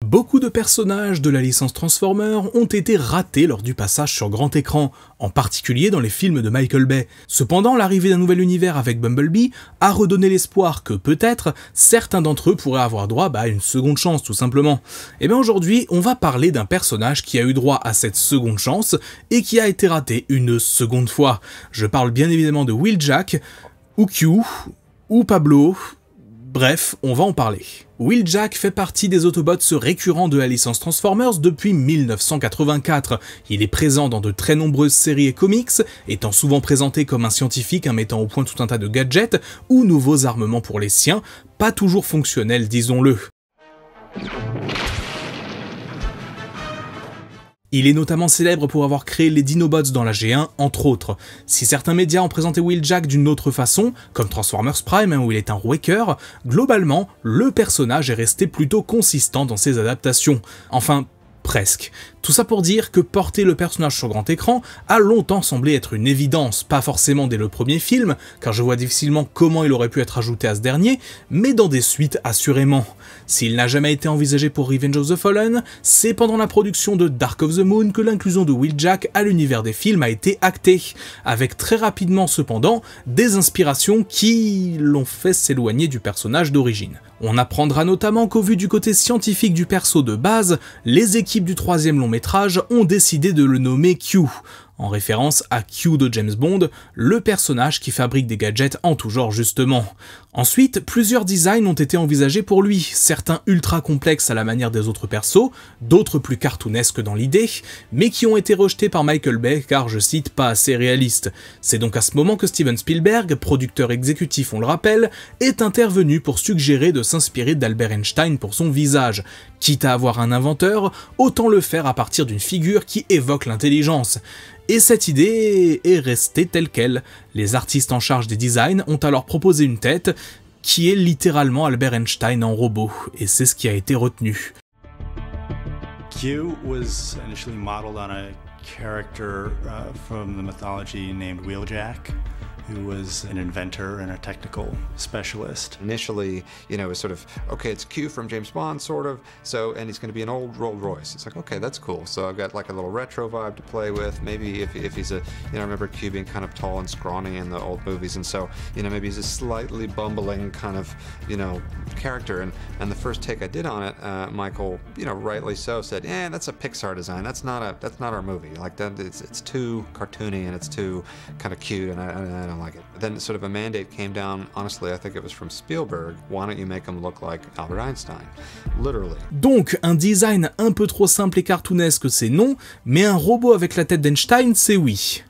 Beaucoup de personnages de la licence Transformers ont été ratés lors du passage sur grand écran, en particulier dans les films de Michael Bay. Cependant, l'arrivée d'un nouvel univers avec Bumblebee a redonné l'espoir que peut-être certains d'entre eux pourraient avoir droit à une seconde chance tout simplement. Et bien aujourd'hui, on va parler d'un personnage qui a eu droit à cette seconde chance et qui a été raté une seconde fois. Je parle bien évidemment de Wheeljack, ou Q, ou Pablo. Bref, on va en parler. Wheeljack fait partie des Autobots récurrents de la licence Transformers depuis 1984. Il est présent dans de très nombreuses séries et comics, étant souvent présenté comme un scientifique mettant au point tout un tas de gadgets ou nouveaux armements pour les siens, pas toujours fonctionnels disons-le. Il est notamment célèbre pour avoir créé les Dinobots dans la G1, entre autres. Si certains médias ont présenté Wheeljack d'une autre façon, comme Transformers Prime où il est un Wrecker, globalement, le personnage est resté plutôt consistant dans ses adaptations. Enfin, presque. Tout ça pour dire que porter le personnage sur grand écran a longtemps semblé être une évidence, pas forcément dès le premier film, car je vois difficilement comment il aurait pu être ajouté à ce dernier, mais dans des suites assurément. S'il n'a jamais été envisagé pour Revenge of the Fallen, c'est pendant la production de Dark of the Moon que l'inclusion de Wheeljack à l'univers des films a été actée, avec très rapidement cependant des inspirations qui l'ont fait s'éloigner du personnage d'origine. On apprendra notamment qu'au vu du côté scientifique du perso de base, les équipes du troisième long métrage ont décidé de le nommer Q, en référence à Q de James Bond, le personnage qui fabrique des gadgets en tout genre justement. Ensuite, plusieurs designs ont été envisagés pour lui, certains ultra complexes à la manière des autres persos, d'autres plus cartoonesques dans l'idée, mais qui ont été rejetés par Michael Bay car, je cite, pas assez réalistes. C'est donc à ce moment que Steven Spielberg, producteur exécutif on le rappelle, est intervenu pour suggérer de s'inspirer d'Albert Einstein pour son visage. Quitte à avoir un inventeur, autant le faire à partir d'une figure qui évoque l'intelligence. Et cette idée est restée telle quelle. Les artistes en charge des designs ont alors proposé une tête qui est littéralement Albert Einstein en robot, et c'est ce qui a été retenu. Q was initially modeled on a character from the mythology named Wheeljack, who was an inventor and a technical specialist. Initially, you know, it was sort of, okay, it's Q from James Bond, sort of, so, and he's going to be an old Rolls Royce. It's like, okay, that's cool. So I've got like a little retro vibe to play with. Maybe if he's a, you know, I remember Q being kind of tall and scrawny in the old movies, and so, you know, maybe he's a slightly bumbling kind of, you know, character. And the first take I did on it, Michael, you know, rightly so, said, "Yeah, that's a Pixar design. That's not our movie. Like that, it's too cartoony and it's too kind of cute, and I don't like it." Then sort of a mandate came down, honestly, I think it was from Spielberg, why don't you make him look like Albert Einstein? Literally. Donc, un design un peu trop simple et cartoonesque, c'est non, mais un robot avec la tête d'Einstein, c'est oui.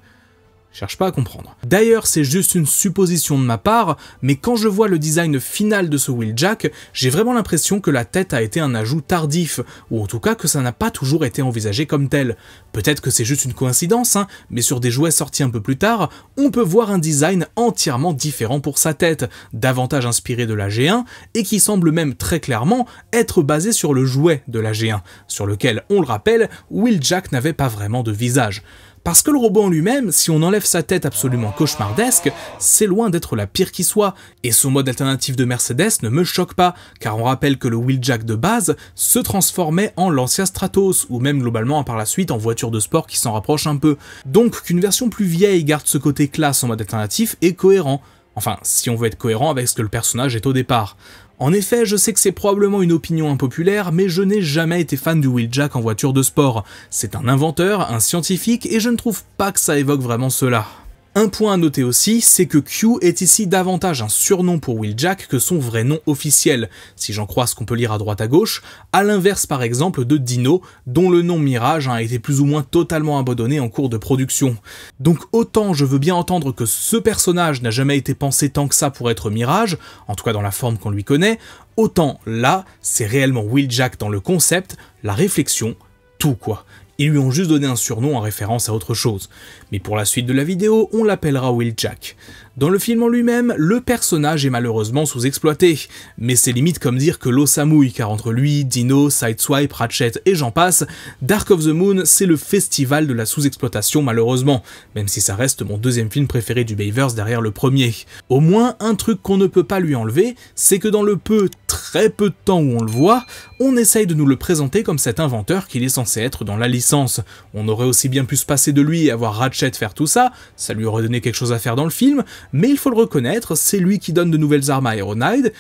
Cherche pas à comprendre. D'ailleurs, c'est juste une supposition de ma part, mais quand je vois le design final de ce Wheeljack, j'ai vraiment l'impression que la tête a été un ajout tardif, ou en tout cas que ça n'a pas toujours été envisagé comme tel. Peut-être que c'est juste une coïncidence, mais sur des jouets sortis un peu plus tard, on peut voir un design entièrement différent pour sa tête, davantage inspiré de la G1, et qui semble même très clairement être basé sur le jouet de la G1, sur lequel, on le rappelle, Wheeljack n'avait pas vraiment de visage. Parce que le robot en lui-même, si on enlève sa tête absolument cauchemardesque, c'est loin d'être la pire qui soit, et son mode alternatif de Mercedes ne me choque pas, car on rappelle que le Wheeljack de base se transformait en Lancia Stratos, ou même globalement par la suite en voiture de sport qui s'en rapproche un peu. Donc qu'une version plus vieille garde ce côté classe en mode alternatif est cohérent. Enfin, si on veut être cohérent avec ce que le personnage est au départ. En effet, je sais que c'est probablement une opinion impopulaire, mais je n'ai jamais été fan du Wheeljack en voiture de sport. C'est un inventeur, un scientifique, et je ne trouve pas que ça évoque vraiment cela. Un point à noter aussi, c'est que Q est ici davantage un surnom pour Wheeljack que son vrai nom officiel, si j'en crois ce qu'on peut lire à droite à gauche, à l'inverse par exemple de Dino, dont le nom Mirage a été plus ou moins totalement abandonné en cours de production. Donc autant je veux bien entendre que ce personnage n'a jamais été pensé tant que ça pour être Mirage, en tout cas dans la forme qu'on lui connaît, autant là, c'est réellement Wheeljack dans le concept, la réflexion, tout quoi. Ils lui ont juste donné un surnom en référence à autre chose. Mais pour la suite de la vidéo, on l'appellera Wheeljack. Dans le film en lui-même, le personnage est malheureusement sous-exploité, mais c'est limite comme dire que l'eau s'amouille, car entre lui, Dino, Sideswipe, Ratchet et j'en passe, Dark of the Moon c'est le festival de la sous-exploitation malheureusement, même si ça reste mon deuxième film préféré du Bayverse derrière le premier. Au moins, un truc qu'on ne peut pas lui enlever, c'est que dans le très peu de temps où on le voit, on essaye de nous le présenter comme cet inventeur qu'il est censé être dans la licence. On aurait aussi bien pu se passer de lui et avoir Ratchet faire tout ça, ça lui aurait donné quelque chose à faire dans le film, mais il faut le reconnaître, c'est lui qui donne de nouvelles armes à Ironhide,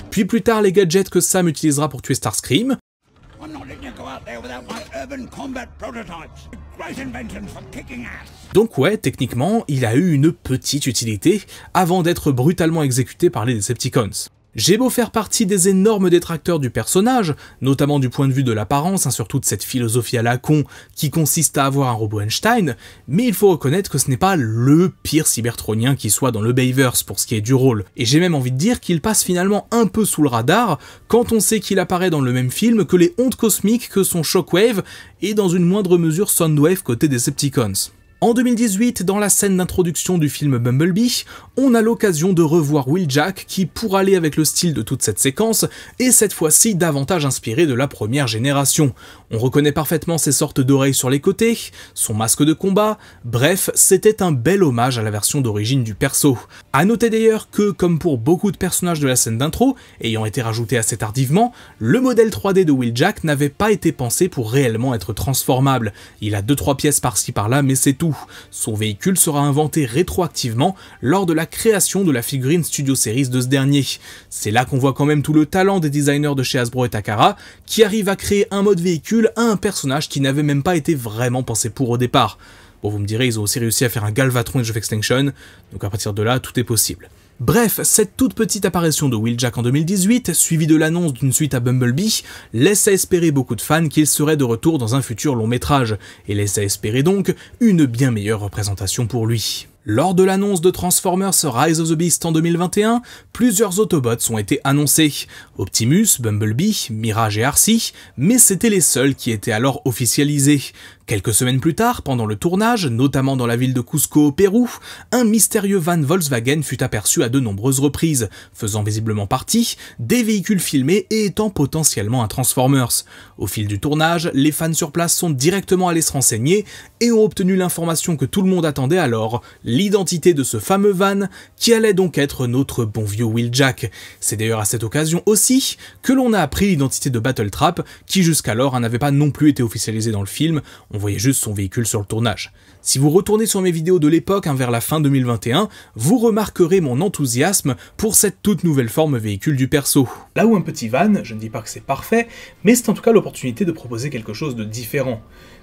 puis plus tard les gadgets que Sam utilisera pour tuer Starscream, donc ouais, techniquement, il a eu une petite utilité avant d'être brutalement exécuté par les Decepticons. J'ai beau faire partie des énormes détracteurs du personnage, notamment du point de vue de l'apparence, surtout de cette philosophie à la con qui consiste à avoir un robot Einstein, mais il faut reconnaître que ce n'est pas le pire cybertronien qui soit dans le Bayverse pour ce qui est du rôle, et j'ai même envie de dire qu'il passe finalement un peu sous le radar quand on sait qu'il apparaît dans le même film que les Ondes Cosmiques que sont Shockwave et dans une moindre mesure Soundwave côté des Decepticons. En 2018, dans la scène d'introduction du film Bumblebee, on a l'occasion de revoir Wheeljack qui, pour aller avec le style de toute cette séquence, est cette fois-ci davantage inspiré de la première génération. On reconnaît parfaitement ses sortes d'oreilles sur les côtés, son masque de combat, bref, c'était un bel hommage à la version d'origine du perso. A noter d'ailleurs que, comme pour beaucoup de personnages de la scène d'intro, ayant été rajouté assez tardivement, le modèle 3D de Wheeljack n'avait pas été pensé pour réellement être transformable. Il a 2-3 pièces par-ci par-là, mais c'est tout. Son véhicule sera inventé rétroactivement lors de la création de la figurine Studio Series de ce dernier. C'est là qu'on voit quand même tout le talent des designers de chez Hasbro et Takara, qui arrivent à créer un mode véhicule à un personnage qui n'avait même pas été vraiment pensé pour au départ. Bon, vous me direz, ils ont aussi réussi à faire un Galvatron Age of Extinction, donc à partir de là, tout est possible. Bref, cette toute petite apparition de Wheeljack en 2018, suivie de l'annonce d'une suite à Bumblebee, laisse à espérer beaucoup de fans qu'il serait de retour dans un futur long métrage, et laisse à espérer donc une bien meilleure représentation pour lui. Lors de l'annonce de Transformers Rise of the Beast en 2021, plusieurs Autobots ont été annoncés. Optimus, Bumblebee, Mirage et Arcee, mais c'étaient les seuls qui étaient alors officialisés. Quelques semaines plus tard, pendant le tournage, notamment dans la ville de Cusco au Pérou, un mystérieux van Volkswagen fut aperçu à de nombreuses reprises, faisant visiblement partie des véhicules filmés et étant potentiellement un Transformers. Au fil du tournage, les fans sur place sont directement allés se renseigner et ont obtenu l'information que tout le monde attendait alors, l'identité de ce fameux van qui allait donc être notre bon vieux Wheeljack. C'est d'ailleurs à cette occasion aussi que l'on a appris l'identité de Battletrap qui jusqu'alors n'avait pas non plus été officialisée dans le film, on voyait juste son véhicule sur le tournage. Si vous retournez sur mes vidéos de l'époque vers la fin 2021, vous remarquerez mon enthousiasme pour cette toute nouvelle forme véhicule du perso. Là où un petit van, je ne dis pas que c'est parfait, mais c'est en tout cas l'opportunité de proposer quelque chose de différent.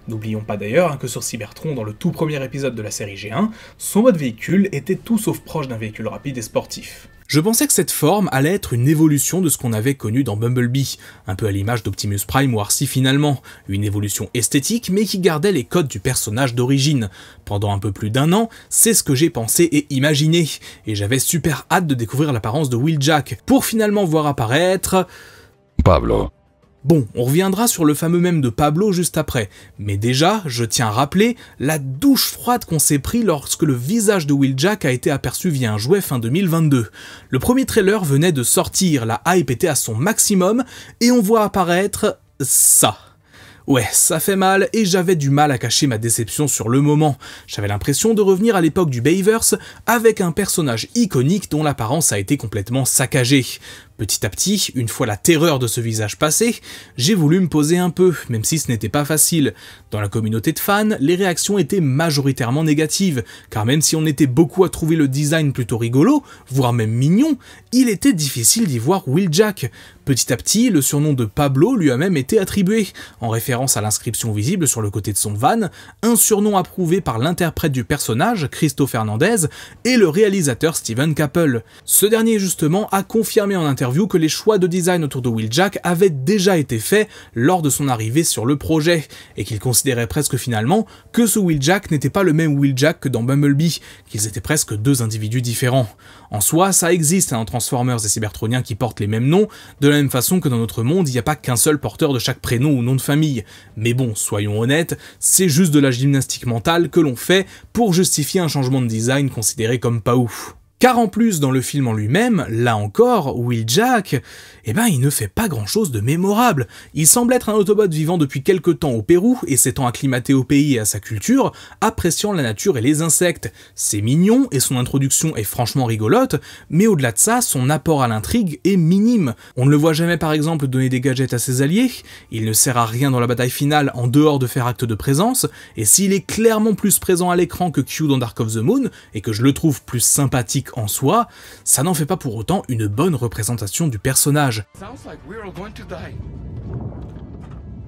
N'oublions pas d'ailleurs que sur Cybertron, dans le tout premier épisode de la série G1, son mode véhicule était tout sauf proche d'un véhicule rapide et sportif. Je pensais que cette forme allait être une évolution de ce qu'on avait connu dans Bumblebee, un peu à l'image d'Optimus Prime ou Arcee finalement, une évolution esthétique mais qui gardait les codes du personnage d'origine. Pendant un peu plus d'1 an, c'est ce que j'ai pensé et imaginé, et j'avais super hâte de découvrir l'apparence de Wheeljack, pour finalement voir apparaître... Pablo. Bon, on reviendra sur le fameux mème de Pablo juste après, mais déjà, je tiens à rappeler la douche froide qu'on s'est pris lorsque le visage de Wheeljack a été aperçu via un jouet fin 2022. Le premier trailer venait de sortir, la hype était à son maximum, et on voit apparaître... ça. Ouais, ça fait mal, et j'avais du mal à cacher ma déception sur le moment. J'avais l'impression de revenir à l'époque du Bayverse, avec un personnage iconique dont l'apparence a été complètement saccagée. Petit à petit, une fois la terreur de ce visage passée, j'ai voulu me poser un peu, même si ce n'était pas facile. Dans la communauté de fans, les réactions étaient majoritairement négatives, car même si on était beaucoup à trouver le design plutôt rigolo, voire même mignon, il était difficile d'y voir Wheeljack. Petit à petit, le surnom de Pablo lui a même été attribué, en référence à l'inscription visible sur le côté de son van, un surnom approuvé par l'interprète du personnage, Christo Fernandez, et le réalisateur Steven Caple. Ce dernier justement a confirmé en interview interview que les choix de design autour de Wheeljack avaient déjà été faits lors de son arrivée sur le projet, et qu'il considérait presque finalement que ce Wheeljack n'était pas le même Wheeljack que dans Bumblebee, qu'ils étaient presque deux individus différents. En soi, ça existe dans Transformers et Cybertroniens qui portent les mêmes noms, de la même façon que dans notre monde, il n'y a pas qu'un seul porteur de chaque prénom ou nom de famille. Mais bon, soyons honnêtes, c'est juste de la gymnastique mentale que l'on fait pour justifier un changement de design considéré comme pas ouf. Car en plus, dans le film en lui-même, là encore, Wheeljack, il ne fait pas grand-chose de mémorable. Il semble être un Autobot vivant depuis quelque temps au Pérou et s'étant acclimaté au pays et à sa culture, appréciant la nature et les insectes. C'est mignon et son introduction est franchement rigolote, mais au-delà de ça, son apport à l'intrigue est minime. On ne le voit jamais par exemple donner des gadgets à ses alliés, il ne sert à rien dans la bataille finale en dehors de faire acte de présence, et s'il est clairement plus présent à l'écran que Q dans Dark of the Moon, et que je le trouve plus sympathique en soi, ça n'en fait pas pour autant une bonne représentation du personnage.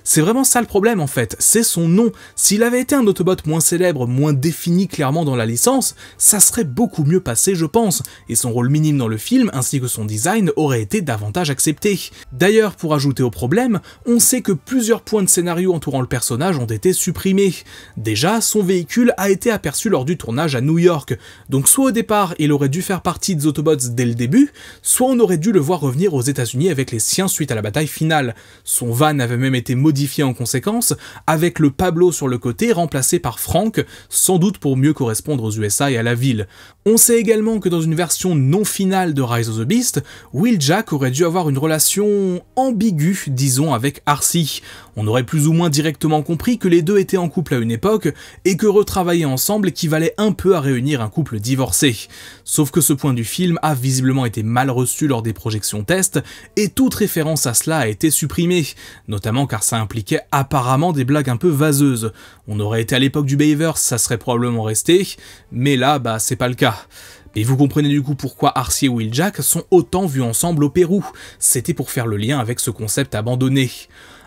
C'est vraiment ça le problème en fait, c'est son nom. S'il avait été un Autobot moins célèbre, moins défini clairement dans la licence, ça serait beaucoup mieux passé je pense, et son rôle minime dans le film ainsi que son design aurait été davantage accepté. D'ailleurs, pour ajouter au problème, on sait que plusieurs points de scénario entourant le personnage ont été supprimés. Déjà, son véhicule a été aperçu lors du tournage à New York, donc soit au départ il aurait dû faire partie des Autobots dès le début, soit on aurait dû le voir revenir aux États-Unis avec les siens suite à la bataille finale. Son van avait même été modifié en conséquence, avec le Pablo sur le côté remplacé par Frank, sans doute pour mieux correspondre aux USA et à la ville. On sait également que dans une version non finale de Rise of the Beast, Wheeljack aurait dû avoir une relation ambiguë, disons, avec Arcee. On aurait plus ou moins directement compris que les deux étaient en couple à une époque, et que retravailler ensemble équivalait un peu à réunir un couple divorcé. Sauf que ce point du film a visiblement été mal reçu lors des projections tests, et toute référence à cela a été supprimée, notamment car ça impliquait apparemment des blagues un peu vaseuses. On aurait été à l'époque du Bayverse, ça serait probablement resté, mais là, c'est pas le cas. Et vous comprenez du coup pourquoi Arcee et Wheeljack sont autant vus ensemble au Pérou, c'était pour faire le lien avec ce concept abandonné.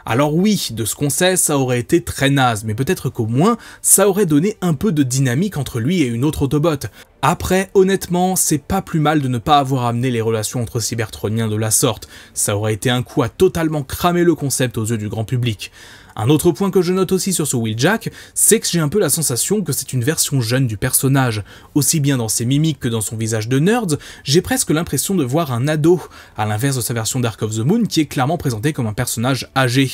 Alors oui, de ce qu'on sait, ça aurait été très naze, mais peut-être qu'au moins, ça aurait donné un peu de dynamique entre lui et une autre Autobot. Après, honnêtement, c'est pas plus mal de ne pas avoir amené les relations entre Cybertroniens de la sorte, ça aurait été un coup à totalement cramer le concept aux yeux du grand public. Un autre point que je note aussi sur ce Wheeljack, c'est que j'ai un peu la sensation que c'est une version jeune du personnage. Aussi bien dans ses mimiques que dans son visage de nerd, j'ai presque l'impression de voir un ado, à l'inverse de sa version Dark of the Moon qui est clairement présenté comme un personnage âgé.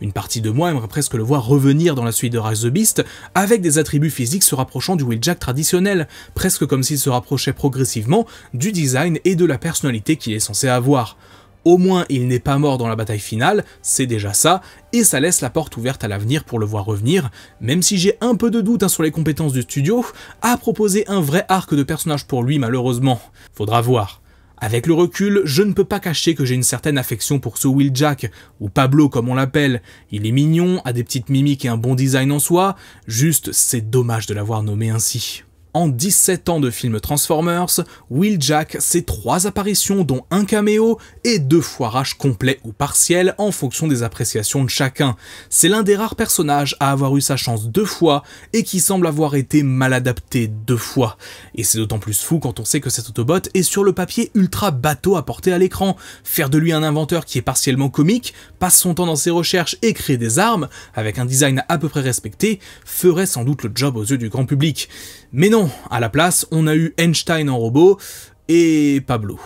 Une partie de moi aimerait presque le voir revenir dans la suite de Rise of the Beast, avec des attributs physiques se rapprochant du Wheeljack traditionnel, presque comme s'il se rapprochait progressivement du design et de la personnalité qu'il est censé avoir. Au moins, il n'est pas mort dans la bataille finale, c'est déjà ça, et ça laisse la porte ouverte à l'avenir pour le voir revenir, même si j'ai un peu de doute sur les compétences du studio, à proposer un vrai arc de personnage pour lui malheureusement. Faudra voir. Avec le recul, je ne peux pas cacher que j'ai une certaine affection pour ce Wheeljack, ou Pablo comme on l'appelle. Il est mignon, a des petites mimiques et un bon design en soi, juste c'est dommage de l'avoir nommé ainsi. En 17 ans de films Transformers, Wheeljack, c'est 3 apparitions dont un caméo et 2 foirages complets ou partiels en fonction des appréciations de chacun. C'est l'un des rares personnages à avoir eu sa chance 2 fois et qui semble avoir été mal adapté 2 fois. Et c'est d'autant plus fou quand on sait que cet Autobot est sur le papier ultra bateau à porter à l'écran. Faire de lui un inventeur qui est partiellement comique, passe son temps dans ses recherches et crée des armes, avec un design à peu près respecté, ferait sans doute le job aux yeux du grand public. Mais non, à la place, on a eu Einstein en robot et Pablo.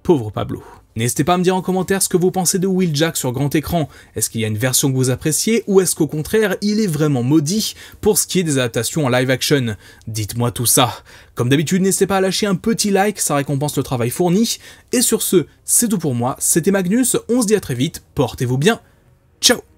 Pauvre Pablo. N'hésitez pas à me dire en commentaire ce que vous pensez de Wheeljack sur grand écran. Est-ce qu'il y a une version que vous appréciez ou est-ce qu'au contraire, il est vraiment maudit pour ce qui est des adaptations en live action? Dites-moi tout ça. Comme d'habitude, n'hésitez pas à lâcher un petit like, ça récompense le travail fourni. Et sur ce, c'est tout pour moi, c'était Magnus, on se dit à très vite, portez-vous bien, ciao!